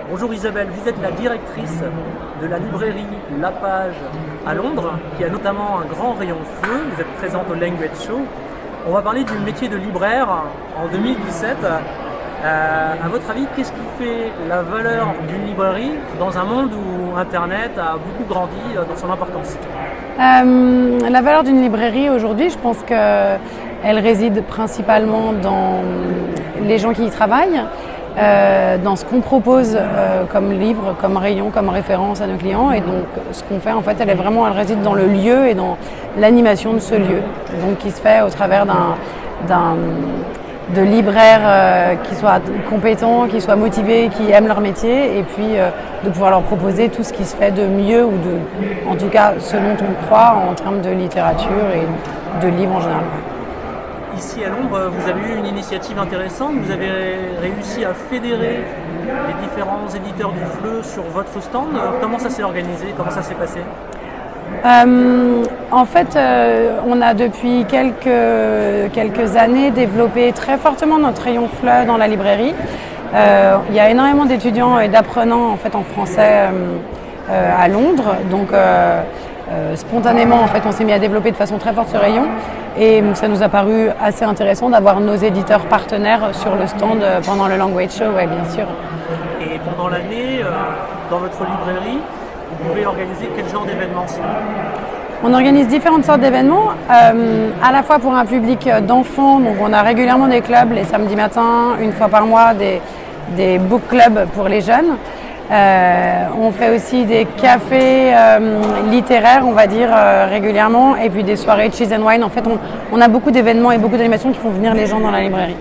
Bonjour Isabelle, vous êtes la directrice de la librairie La Page à Londres, qui a notamment un grand rayon feu. Vous êtes présente au Language Show. On va parler du métier de libraire en 2017. À votre avis, qu'est-ce qui fait la valeur d'une librairie dans un monde où Internet a beaucoup grandi dans son importance? La valeur d'une librairie aujourd'hui, je pense qu'elle réside principalement dans les gens qui y travaillent, dans ce qu'on propose comme livre, comme rayon, comme référence à nos clients. Et donc ce qu'on fait en fait, elle réside dans le lieu et dans l'animation de ce lieu, donc qui se fait au travers de libraires qui soient compétents, qui soient motivés, qui aiment leur métier, et puis de pouvoir leur proposer tout ce qui se fait de mieux, ou en tout cas ce dont on croit en termes de littérature et de livres en général. Ici à Londres, vous avez eu une initiative intéressante, vous avez réussi à fédérer les différents éditeurs du FLE sur votre stand. Comment ça s'est organisé? Comment ça s'est passé? En fait, on a depuis quelques années développé très fortement notre rayon FLE dans la librairie. Il y a énormément d'étudiants et d'apprenants en fait en français à Londres, donc spontanément en fait on s'est mis à développer de façon très forte ce rayon, et ça nous a paru assez intéressant d'avoir nos éditeurs partenaires sur le stand pendant le Language Show, ouais, bien sûr. Et pendant l'année, dans votre librairie, vous pouvez organiser quel genre d'événements? On organise différentes sortes d'événements, à la fois pour un public d'enfants, donc on a régulièrement des clubs les samedis matins, une fois par mois des book clubs pour les jeunes. On fait aussi des cafés littéraires, on va dire, régulièrement, et puis des soirées cheese and wine. En fait, on a beaucoup d'événements et beaucoup d'animations qui font venir les gens dans la librairie.